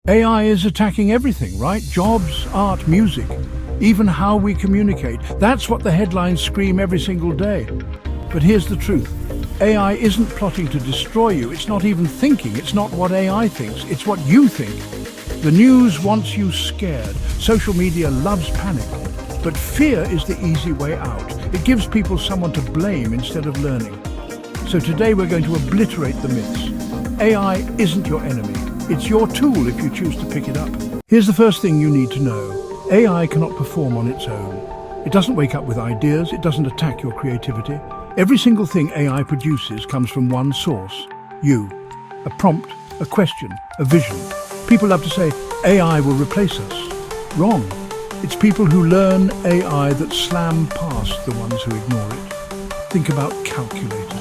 AI is attacking everything, right? Jobs, art, music, even how we communicate. That's what the headlines scream every single day. But here's the truth. AI isn't plotting to destroy you. It's not even thinking. It's not what AI thinks. It's what you think. The news wants you scared. Social media loves panic. But fear is the easy way out. It gives people someone to blame instead of learning. So today we're going to obliterate the myths. AI isn't your enemy. It's your tool if you choose to pick it up. Here's the first thing you need to know. AI cannot perform on its own. It doesn't wake up with ideas. It doesn't attack your creativity. Every single thing AI produces comes from one source, you. A prompt, a question, a vision. People love to say, AI will replace us. Wrong. It's people who learn AI that slam past the ones who ignore it. Think about calculators.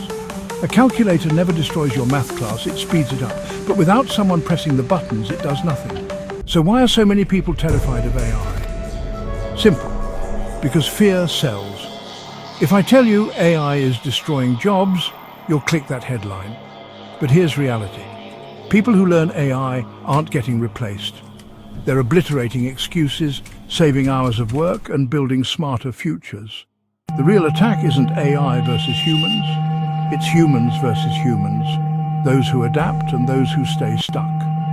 A calculator never destroys your math class, it speeds it up. But without someone pressing the buttons, it does nothing. So why are so many people terrified of AI? Simple. Because fear sells. If I tell you AI is destroying jobs, you'll click that headline. But here's reality. People who learn AI aren't getting replaced. They're obliterating excuses, saving hours of work, and building smarter futures. The real attack isn't AI versus humans. It's humans versus humans. Those who adapt and those who stay stuck.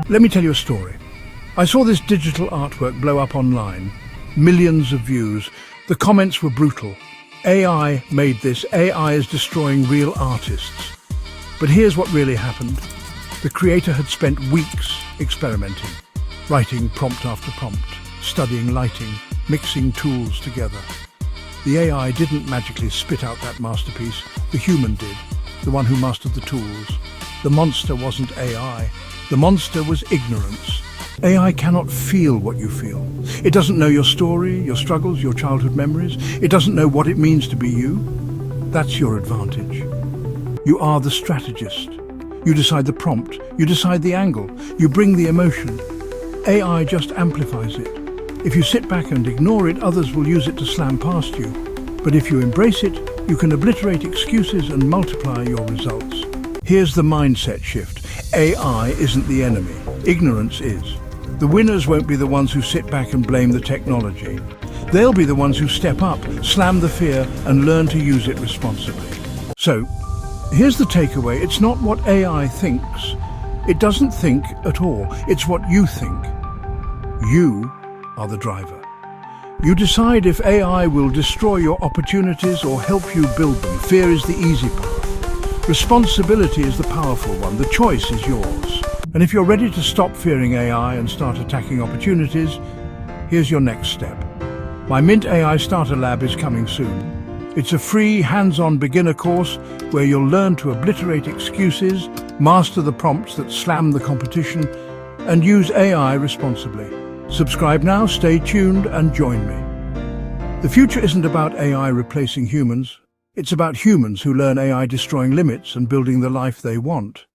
Let me tell you a story. I saw this digital artwork blow up online. Millions of views. The comments were brutal. AI made this. AI is destroying real artists. But here's what really happened. The creator had spent weeks experimenting, writing prompt after prompt, studying lighting, mixing tools together. The AI didn't magically spit out that masterpiece. The human did, the one who mastered the tools. The monster wasn't AI. The monster was ignorance. AI cannot feel what you feel. It doesn't know your story, your struggles, your childhood memories. It doesn't know what it means to be you. That's your advantage. You are the strategist. You decide the prompt. You decide the angle. You bring the emotion. AI just amplifies it. If you sit back and ignore it, others will use it to slam past you. But if you embrace it, you can obliterate excuses and multiply your results. Here's the mindset shift. AI isn't the enemy. Ignorance is. The winners won't be the ones who sit back and blame the technology. They'll be the ones who step up, slam the fear, and learn to use it responsibly. So, here's the takeaway. It's not what AI thinks. It doesn't think at all. It's what you think. You are the driver. You decide if AI will destroy your opportunities or help you build them. Fear is the easy path. Responsibility is the powerful one. The choice is yours. And if you're ready to stop fearing AI and start attacking opportunities, here's your next step. My Mint AI Starter Lab is coming soon. It's a free, hands-on beginner course where you'll learn to obliterate excuses, master the prompts that slam the competition, and use AI responsibly. Subscribe now, stay tuned, and join me. The future isn't about AI replacing humans. It's about humans who learn AI destroying limits and building the life they want.